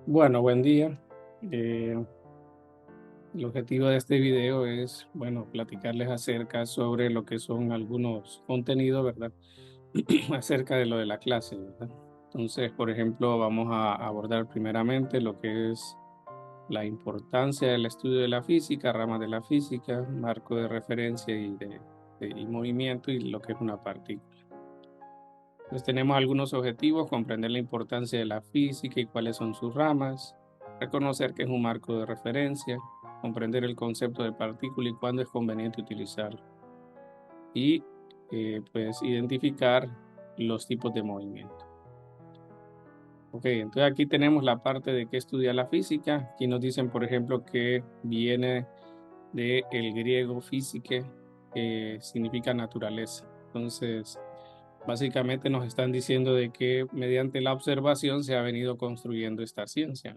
Bueno, buen día. Eh, el objetivo de este video es, bueno, platicarles acerca sobre lo que son algunos contenidos, ¿verdad? Acerca de lo de la clase, ¿verdad? Entonces, por ejemplo, vamos a abordar primeramente lo que es la importancia del estudio de la física, ramas de la física, marco de referencia y movimiento y lo que es una partícula. Entonces tenemos algunos objetivos: comprender la importancia de la física y cuáles son sus ramas, reconocer que es un marco de referencia, comprender el concepto de partícula y cuándo es conveniente utilizarlo, y pues identificar los tipos de movimiento. Ok, entonces aquí tenemos la parte de qué estudia la física. Aquí nos dicen, por ejemplo, que viene del griego física, que significa naturaleza. Entonces, básicamente nos están diciendo de que mediante la observación se ha venido construyendo esta ciencia.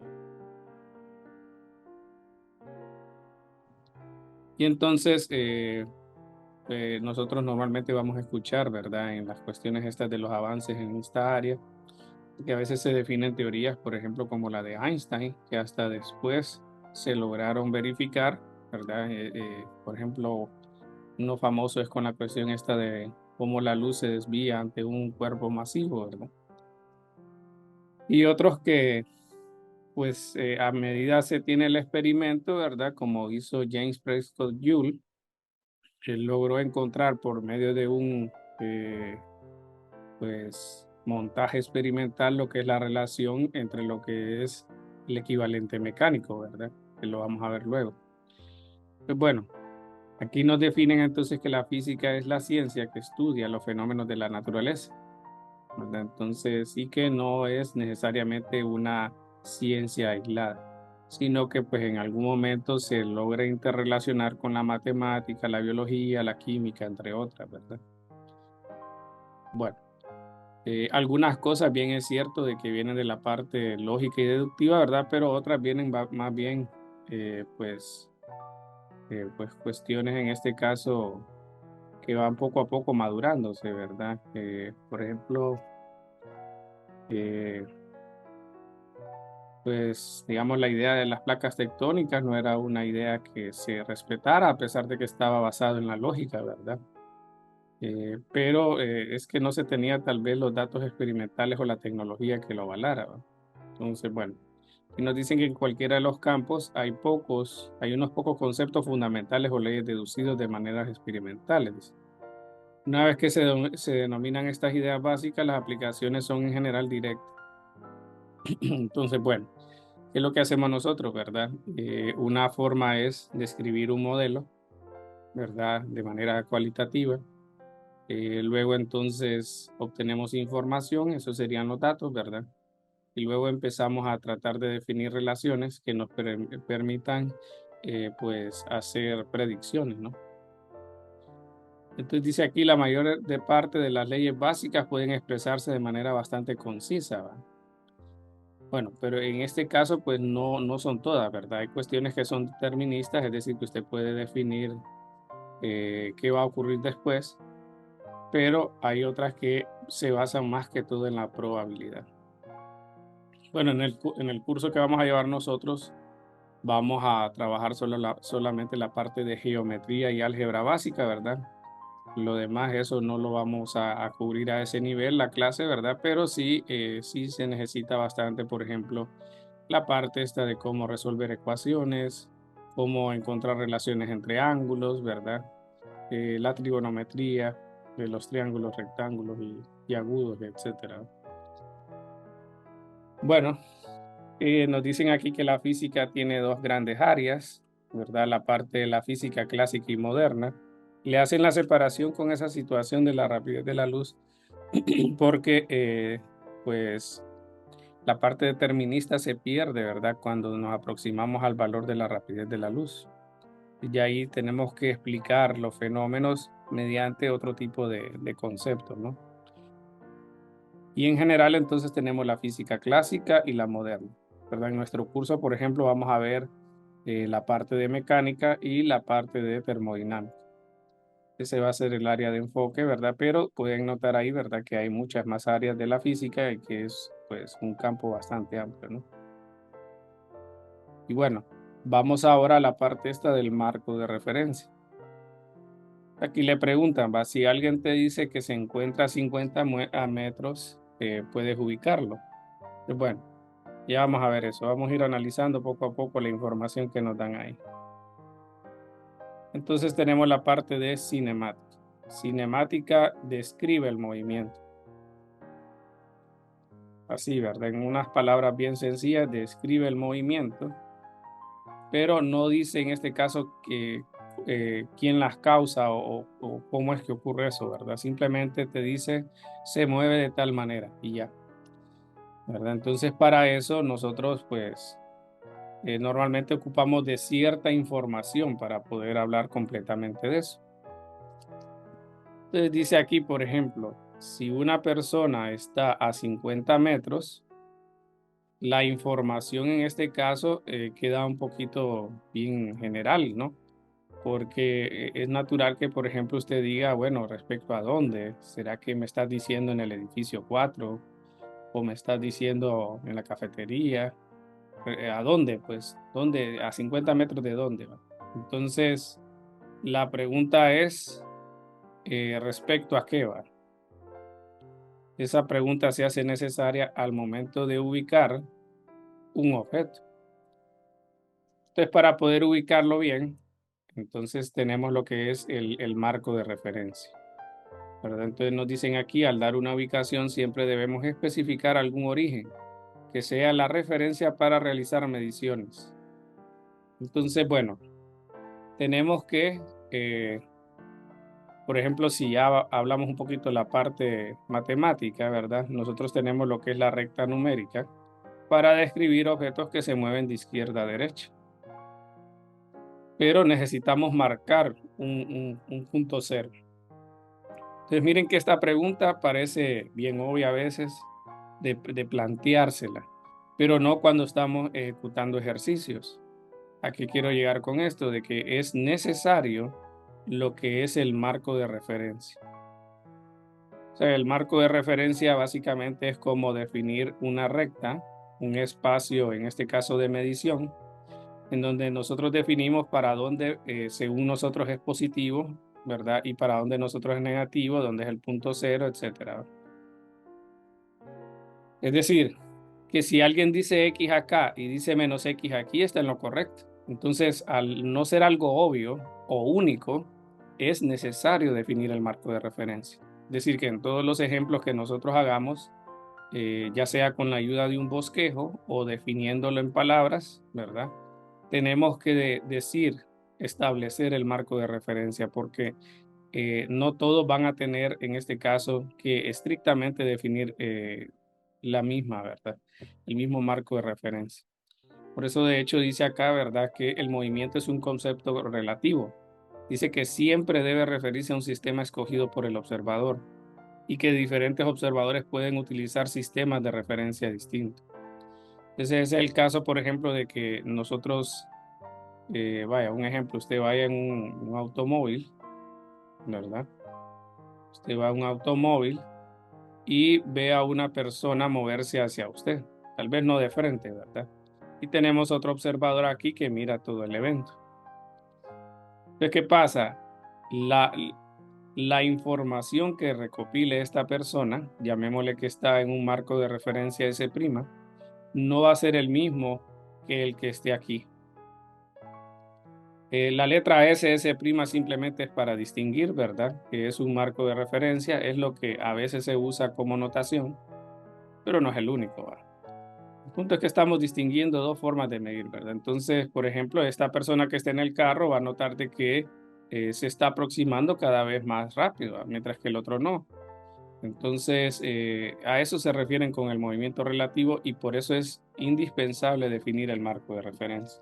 Y entonces nosotros normalmente vamos a escuchar, ¿verdad? En las cuestiones estas de los avances en esta área, que a veces se definen teorías, por ejemplo, como la de Einstein, que hasta después se lograron verificar, ¿verdad? Por ejemplo, uno famoso es con la cuestión esta de cómo la luz se desvía ante un cuerpo masivo, ¿verdad? Y otros que pues a medida se tiene el experimento, ¿verdad? Como hizo James Prescott Joule, él logró encontrar por medio de un pues montaje experimental lo que es la relación entre lo que es el equivalente mecánico, ¿verdad? Que lo vamos a ver luego. Pues bueno, aquí nos definen entonces que la física es la ciencia que estudia los fenómenos de la naturaleza, ¿verdad? Entonces sí que no es necesariamente una ciencia aislada, sino que pues en algún momento se logra interrelacionar con la matemática, la biología, la química, entre otras, ¿verdad? Bueno, algunas cosas bien es cierto de que vienen de la parte lógica y deductiva, ¿verdad? Pero otras vienen más bien, pues, pues cuestiones en este caso que van poco a poco madurándose, ¿verdad? Por ejemplo, eh, pues digamos la idea de las placas tectónicas no era una idea que se respetara a pesar de que estaba basado en la lógica, ¿verdad? Pero es que no se tenía tal vez los datos experimentales o la tecnología que lo avalara, ¿va? Entonces, bueno, y nos dicen que en cualquiera de los campos hay unos pocos conceptos fundamentales o leyes deducidos de maneras experimentales. Una vez que se denominan estas ideas básicas, las aplicaciones son en general directas. Entonces, bueno, ¿qué es lo que hacemos nosotros, verdad? Una forma es describir un modelo, ¿verdad? De manera cualitativa. Luego entonces obtenemos información, esos serían los datos, ¿verdad? Y luego empezamos a tratar de definir relaciones que nos permitan pues hacer predicciones, ¿no? Entonces dice aquí la mayor de parte de las leyes básicas pueden expresarse de manera bastante concisa, ¿va? Bueno, pero en este caso, pues no son todas, ¿verdad? Hay cuestiones que son deterministas, es decir, que usted puede definir qué va a ocurrir después, pero hay otras que se basan más que todo en la probabilidad. Bueno, en el curso que vamos a llevar nosotros, vamos a trabajar solamente la parte de geometría y álgebra básica, ¿verdad? Lo demás, eso no lo vamos a cubrir a ese nivel, la clase, ¿verdad? Pero sí, sí se necesita bastante, por ejemplo, la parte esta de cómo resolver ecuaciones, cómo encontrar relaciones entre ángulos, ¿verdad? La trigonometría de los triángulos, rectángulos y agudos, etcétera. Bueno, nos dicen aquí que la física tiene dos grandes áreas, ¿verdad? La parte de la física clásica y moderna. Le hacen la separación con esa situación de la rapidez de la luz, porque pues la parte determinista se pierde, ¿verdad? Cuando nos aproximamos al valor de la rapidez de la luz. Y ahí tenemos que explicar los fenómenos mediante otro tipo de conceptos, ¿no? Y en general entonces tenemos la física clásica y la moderna, ¿verdad? En nuestro curso, por ejemplo, vamos a ver la parte de mecánica y la parte de termodinámica. Ese va a ser el área de enfoque, ¿verdad? Pero pueden notar ahí, ¿verdad? Que hay muchas más áreas de la física y que es pues un campo bastante amplio, ¿no? Y bueno, vamos ahora a la parte esta del marco de referencia. Aquí le preguntan, ¿va? Si alguien te dice que se encuentra a 50 metros, puedes ubicarlo. Pues bueno, ya vamos a ver eso. Vamos a ir analizando poco a poco la información que nos dan ahí. Entonces tenemos la parte de cinemática. Cinemática describe el movimiento. Así, ¿verdad? En unas palabras bien sencillas, describe el movimiento, pero no dice en este caso que quién las causa o cómo es que ocurre eso, ¿verdad? Simplemente te dice se mueve de tal manera y ya, ¿verdad? Entonces para eso nosotros pues normalmente ocupamos de cierta información para poder hablar completamente de eso. Entonces dice aquí, por ejemplo, si una persona está a 50 metros, la información en este caso queda un poquito bien general, ¿no? Porque es natural que, por ejemplo, usted diga, bueno, respecto a dónde, ¿será que me estás diciendo en el edificio 4 o me estás diciendo en la cafetería? ¿A dónde? Pues, ¿dónde? ¿A 50 metros de dónde? ¿Va? Entonces, la pregunta es, ¿respecto a qué va? Esa pregunta se hace necesaria al momento de ubicar un objeto. Entonces, para poder ubicarlo bien, entonces tenemos lo que es el marco de referencia, ¿verdad? Entonces nos dicen aquí, al dar una ubicación siempre debemos especificar algún origen, que sea la referencia para realizar mediciones. Entonces, bueno, tenemos que, por ejemplo, si ya hablamos un poquito de la parte matemática, ¿verdad? Nosotros tenemos lo que es la recta numérica para describir objetos que se mueven de izquierda a derecha. Pero necesitamos marcar un punto cero. Entonces miren que esta pregunta parece bien obvia a veces de planteársela, pero no cuando estamos ejecutando ejercicios. ¿A qué quiero llegar con esto? De que es necesario lo que es el marco de referencia. O sea, el marco de referencia básicamente es como definir una recta, un espacio, en este caso de medición, en donde nosotros definimos para dónde, según nosotros, es positivo, ¿verdad? Y para dónde nosotros es negativo, dónde es el punto cero, etcétera. Es decir, que si alguien dice X acá y dice menos X aquí, está en lo correcto. Entonces, al no ser algo obvio o único, es necesario definir el marco de referencia. Es decir, que en todos los ejemplos que nosotros hagamos, ya sea con la ayuda de un bosquejo o definiéndolo en palabras, ¿verdad? Tenemos que decir, establecer el marco de referencia, porque no todos van a tener, en este caso, que estrictamente definir la misma, ¿verdad? El mismo marco de referencia. Por eso, de hecho, dice acá, ¿verdad?, que el movimiento es un concepto relativo. Dice que siempre debe referirse a un sistema escogido por el observador y que diferentes observadores pueden utilizar sistemas de referencia distintos. Ese es el caso, por ejemplo, de que nosotros, vaya, un ejemplo, usted vaya en un automóvil, ¿verdad? Usted va a un automóvil y ve a una persona moverse hacia usted, tal vez no de frente, ¿verdad? Y tenemos otro observador aquí que mira todo el evento. Entonces, ¿qué pasa? La, la información que recopile esta persona, llamémosle que está en un marco de referencia S', no va a ser el mismo que el que esté aquí. La letra S simplemente es para distinguir, ¿verdad? Que es un marco de referencia, es lo que a veces se usa como notación, pero no es el único, ¿va? El punto es que estamos distinguiendo dos formas de medir, ¿verdad? Entonces, por ejemplo, esta persona que está en el carro va a notar de que se está aproximando cada vez más rápido, ¿va? Mientras que el otro no. Entonces, a eso se refieren con el movimiento relativo y por eso es indispensable definir el marco de referencia.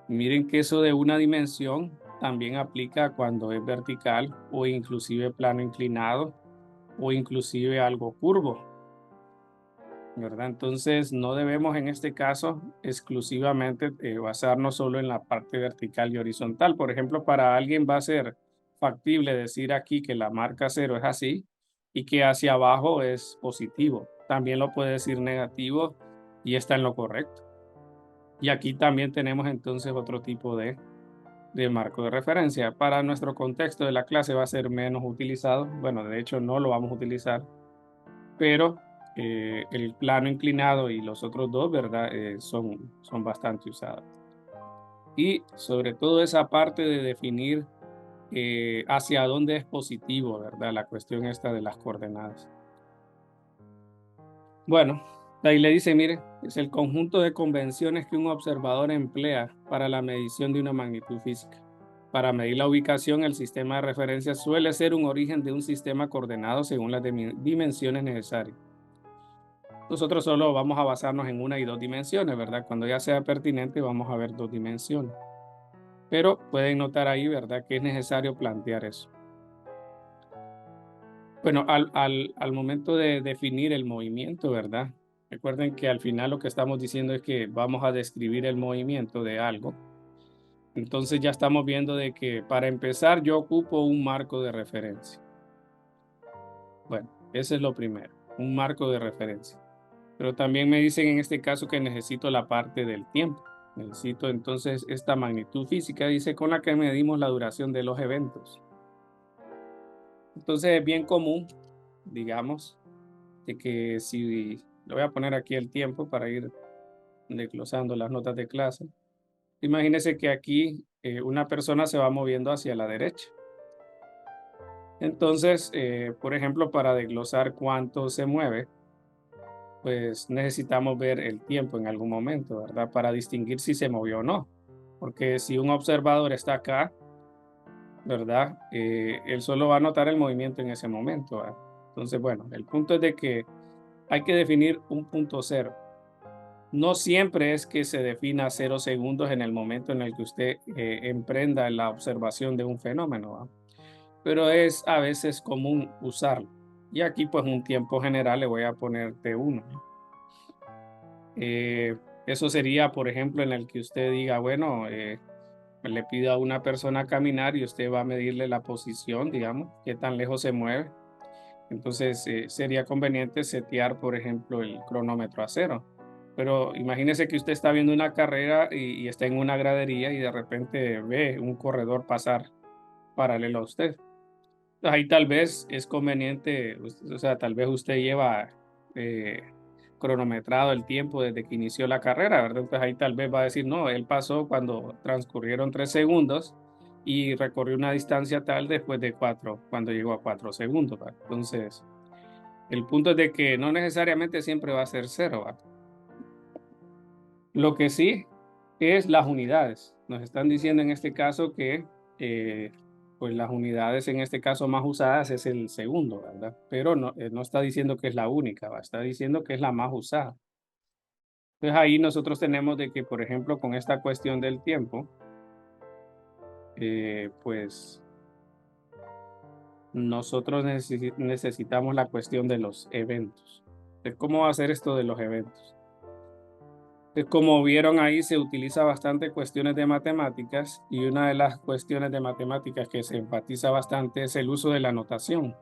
Miren que eso de una dimensión también aplica cuando es vertical o inclusive plano inclinado o inclusive algo curvo, ¿verdad? Entonces no debemos en este caso exclusivamente basarnos solo en la parte vertical y horizontal. Por ejemplo, para alguien va a ser factible decir aquí que la marca cero es así y que hacia abajo es positivo. También lo puede decir negativo y está en lo correcto. Y aquí también tenemos entonces otro tipo de marco de referencia. Para nuestro contexto de la clase va a ser menos utilizado. Bueno, de hecho no lo vamos a utilizar, pero el plano inclinado y los otros dos, ¿verdad? Son bastante usados. Y sobre todo esa parte de definir hacia dónde es positivo, ¿verdad? La cuestión esta de las coordenadas. Bueno, ahí le dice, mire, es el conjunto de convenciones que un observador emplea para la medición de una magnitud física. Para medir la ubicación, el sistema de referencia suele ser un origen de un sistema coordenado según las dimensiones necesarias. Nosotros solo vamos a basarnos en una y dos dimensiones, ¿verdad? Cuando ya sea pertinente, vamos a ver dos dimensiones. Pero pueden notar ahí, ¿verdad?, que es necesario plantear eso. Bueno, al momento de definir el movimiento, ¿verdad? Recuerden que al final lo que estamos diciendo es que vamos a describir el movimiento de algo. Entonces ya estamos viendo de que para empezar yo ocupo un marco de referencia. Bueno, ese es lo primero, un marco de referencia. Pero también me dicen en este caso que necesito la parte del tiempo. Necesito entonces esta magnitud física, dice, con la que medimos la duración de los eventos. Entonces es bien común, digamos, de que si le voy a poner aquí el tiempo para ir desglosando las notas de clase. Imagínese que aquí una persona se va moviendo hacia la derecha. Entonces, por ejemplo, para desglosar cuánto se mueve, pues necesitamos ver el tiempo en algún momento, ¿verdad? Para distinguir si se movió o no. Porque si un observador está acá, ¿verdad? Él solo va a notar el movimiento en ese momento, ¿verdad? Entonces, bueno, el punto es de que hay que definir un punto cero. No siempre es que se defina 0 segundos en el momento en el que usted emprenda la observación de un fenómeno, ¿va? Pero es a veces común usarlo. Y aquí pues un tiempo general le voy a poner T1. Eso sería, por ejemplo, en el que usted diga, bueno, le pida a una persona caminar y usted va a medirle la posición, digamos, qué tan lejos se mueve. Entonces sería conveniente setear, por ejemplo, el cronómetro a 0. Pero imagínese que usted está viendo una carrera y está en una gradería y de repente ve un corredor pasar paralelo a usted. Ahí tal vez es conveniente, o sea, tal vez usted lleva eh, cronometrado el tiempo desde que inició la carrera, ¿verdad? Entonces ahí tal vez va a decir, no, él pasó cuando transcurrieron 3 segundos y recorrió una distancia tal después de 4, cuando llegó a 4 segundos, ¿verdad? Entonces, el punto es de que no necesariamente siempre va a ser 0, ¿verdad? Lo que sí es las unidades. Nos están diciendo en este caso que pues las unidades en este caso más usadas es el segundo, ¿verdad? Pero no está diciendo que es la única, ¿va? Está diciendo que es la más usada. Entonces ahí nosotros tenemos de que, por ejemplo, con esta cuestión del tiempo, pues nosotros necesitamos la cuestión de los eventos. De cómo va a ser esto de los eventos. Como vieron ahí, se utiliza bastante cuestiones de matemáticas y una de las cuestiones de matemáticas que se enfatiza bastante es el uso de la notación.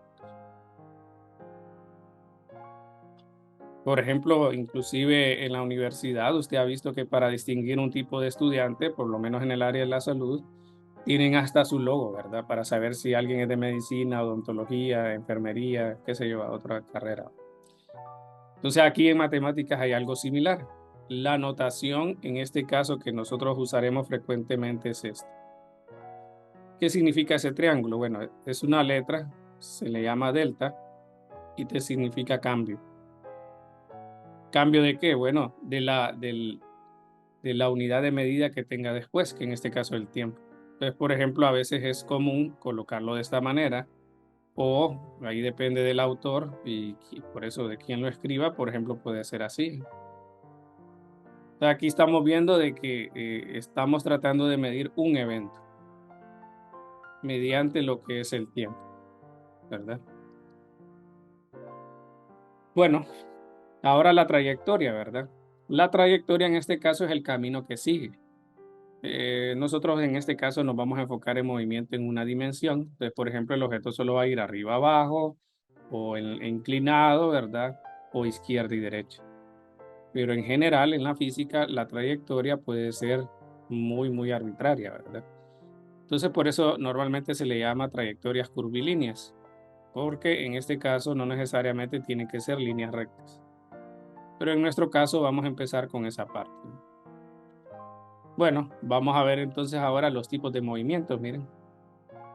Por ejemplo, inclusive en la universidad, usted ha visto que para distinguir un tipo de estudiante, por lo menos en el área de la salud, tienen hasta su logo, ¿verdad? Para saber si alguien es de medicina, odontología, enfermería, qué sé yo, otra carrera. Entonces aquí en matemáticas hay algo similar. La notación, en este caso que nosotros usaremos frecuentemente es esta. ¿Qué significa ese triángulo? Bueno, es una letra, se le llama delta y te significa cambio. ¿Cambio de qué? Bueno, de la unidad de medida que tenga después, que en este caso es el tiempo. Entonces, por ejemplo, a veces es común colocarlo de esta manera o ahí depende del autor y por eso de quién lo escriba, por ejemplo, puede ser así. Entonces, aquí estamos viendo de que estamos tratando de medir un evento mediante lo que es el tiempo, ¿verdad? Bueno, ahora la trayectoria, ¿verdad? La trayectoria en este caso es el camino que sigue. Nosotros en este caso nos vamos a enfocar en movimiento en una dimensión. Entonces, por ejemplo, el objeto solo va a ir arriba, abajo, o inclinado, ¿verdad? O izquierda y derecha. pero en general en la física la trayectoria puede ser muy arbitraria, ¿verdad? Entonces por eso normalmente se le llama trayectorias curvilíneas, porque en este caso no necesariamente tienen que ser líneas rectas. Pero en nuestro caso vamos a empezar con esa parte. Bueno, vamos a ver entonces ahora los tipos de movimientos. Miren,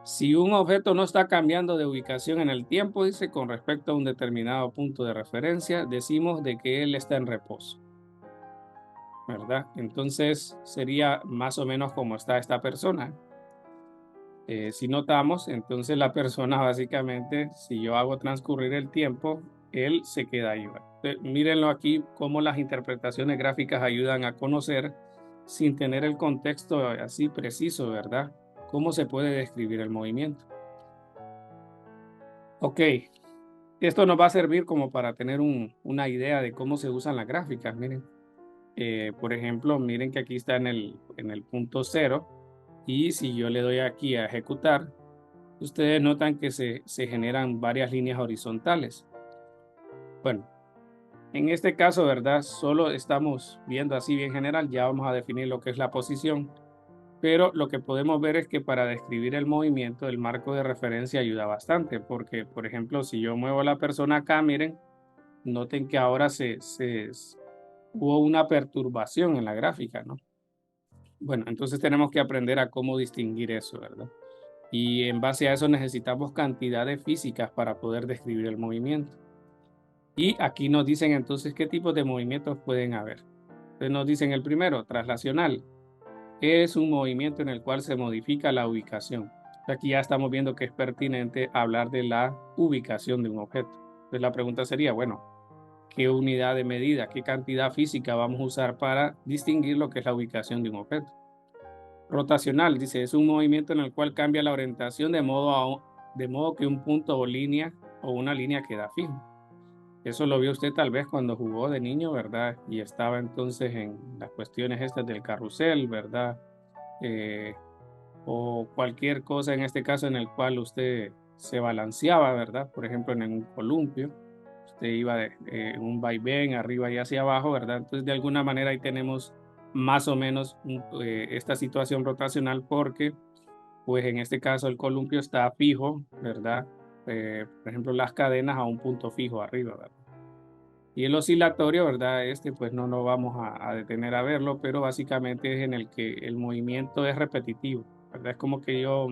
si un objeto no está cambiando de ubicación en el tiempo, dice, con respecto a un determinado punto de referencia, decimos de que él está en reposo, ¿verdad? Entonces sería más o menos como está esta persona. Si notamos, entonces la persona básicamente, si yo hago transcurrir el tiempo, él se queda ahí, ¿verdad? Mírenlo aquí, cómo las interpretaciones gráficas ayudan a conocer, sin tener el contexto así preciso, ¿verdad? Cómo se puede describir el movimiento. Ok, esto nos va a servir como para tener una idea de cómo se usan las gráficas. Miren, por ejemplo, miren que aquí está en el punto cero, y si yo le doy aquí a ejecutar, ustedes notan que se generan varias líneas horizontales. Bueno, en este caso, ¿verdad? Solo estamos viendo así bien general, ya vamos a definir lo que es la posición, pero lo que podemos ver es que para describir el movimiento, el marco de referencia ayuda bastante, porque, por ejemplo, si yo muevo a la persona acá, miren, noten que ahora hubo una perturbación en la gráfica, ¿no? Bueno, entonces tenemos que aprender a cómo distinguir eso, ¿verdad? Y en base a eso necesitamos cantidades físicas para poder describir el movimiento. Y aquí nos dicen entonces qué tipos de movimientos pueden haber. Entonces nos dicen el primero, traslacional. Es un movimiento en el cual se modifica la ubicación. Aquí ya estamos viendo que es pertinente hablar de la ubicación de un objeto. Entonces la pregunta sería, bueno, ¿qué unidad de medida, qué cantidad física vamos a usar para distinguir lo que es la ubicación de un objeto? Rotacional, dice, es un movimiento en el cual cambia la orientación de modo que un punto o línea o una línea queda fijo. Eso lo vio usted tal vez cuando jugó de niño, ¿verdad? Y estaba entonces en las cuestiones estas del carrusel, ¿verdad? Eh, o cualquier cosa en este caso en el cual usted se balanceaba, ¿verdad? Por ejemplo, en un columpio, usted iba en un vaivén arriba y hacia abajo, ¿verdad? Entonces, de alguna manera ahí tenemos más o menos esta situación rotacional porque, pues en este caso el columpio está fijo, ¿verdad? Por ejemplo, las cadenas a un punto fijo arriba, ¿verdad? Y el oscilatorio, ¿verdad? Este pues no nos vamos a detener a verlo, pero básicamente es en el que el movimiento es repetitivo, ¿verdad? Es como que yo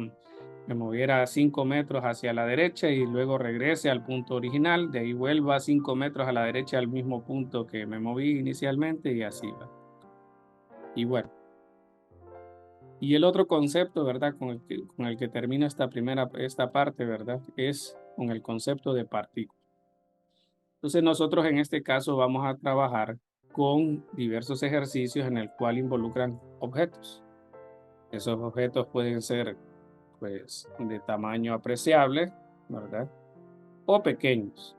me moviera 5 metros hacia la derecha y luego regrese al punto original, de ahí vuelva 5 metros a la derecha al mismo punto que me moví inicialmente y así va. Y bueno, y el otro concepto, ¿verdad? Con el que termino esta parte, ¿verdad? Es con el concepto de partícula. Entonces nosotros en este caso vamos a trabajar con diversos ejercicios en el cual involucran objetos. Esos objetos pueden ser pues de tamaño apreciable, ¿verdad? O pequeños.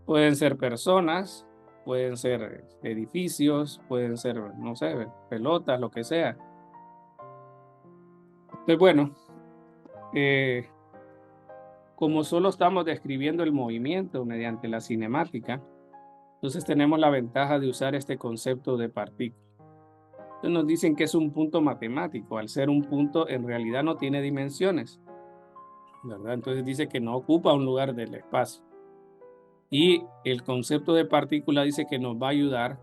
Pueden ser personas, pueden ser edificios, pueden ser, no sé, pelotas, lo que sea. Entonces, bueno, eh, como solo estamos describiendo el movimiento mediante la cinemática, entonces tenemos la ventaja de usar este concepto de partícula. Entonces nos dicen que es un punto matemático. Al ser un punto, en realidad no tiene dimensiones, ¿verdad? Entonces dice que no ocupa un lugar del espacio. Y el concepto de partícula dice que nos va a ayudar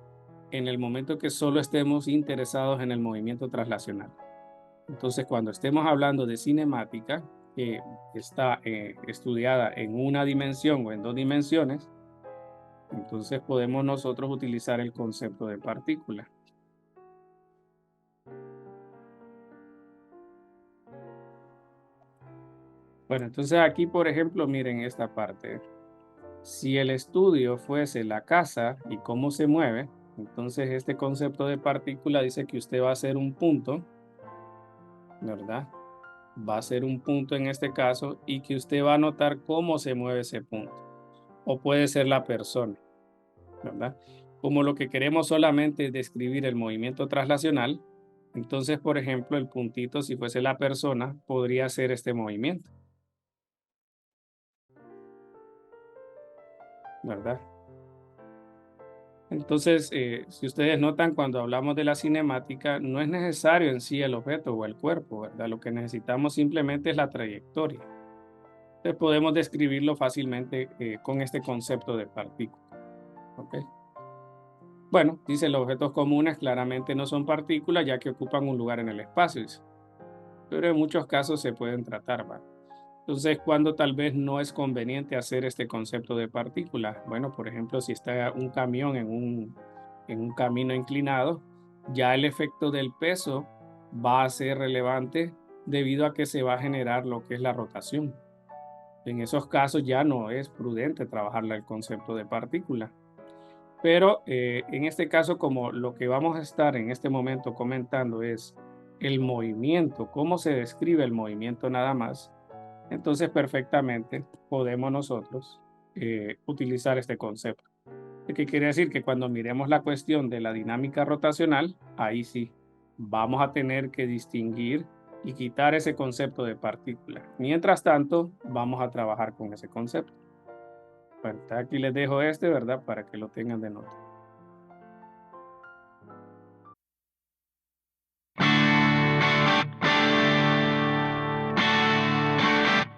en el momento que solo estemos interesados en el movimiento traslacional. Entonces, cuando estemos hablando de cinemática, que está estudiada en una dimensión o en dos dimensiones, entonces podemos nosotros utilizar el concepto de partícula. Bueno, entonces aquí, por ejemplo, miren esta parte. Si el estudio fuese la casa y cómo se mueve, entonces este concepto de partícula dice que usted va a hacer un punto, ¿verdad? Va a ser un punto en este caso y que usted va a notar cómo se mueve ese punto. O puede ser la persona, ¿verdad? Como lo que queremos solamente es describir el movimiento traslacional, entonces, por ejemplo, el puntito, si fuese la persona, podría ser este movimiento, ¿verdad? Entonces, si ustedes notan, cuando hablamos de la cinemática, no es necesario en sí el objeto o el cuerpo, ¿verdad? Lo que necesitamos simplemente es la trayectoria. Entonces, podemos describirlo fácilmente con este concepto de partícula. ¿Ok? Bueno, dice, los objetos comunes claramente no son partículas ya que ocupan un lugar en el espacio, dice, pero en muchos casos se pueden tratar, ¿va? Entonces, cuando tal vez no es conveniente hacer este concepto de partícula. Bueno, por ejemplo, si está un camión en un camino inclinado, ya el efecto del peso va a ser relevante debido a que se va a generar lo que es la rotación. En esos casos ya no es prudente trabajar el concepto de partícula. Pero en este caso, como lo que vamos a estar en este momento comentando es el movimiento, cómo se describe el movimiento nada más, entonces perfectamente podemos nosotros utilizar este concepto. ¿Qué quiere decir? Que cuando miremos la cuestión de la dinámica rotacional, ahí sí vamos a tener que distinguir y quitar ese concepto de partícula. Mientras tanto, vamos a trabajar con ese concepto. Bueno, aquí les dejo este, ¿verdad? Para que lo tengan de nota.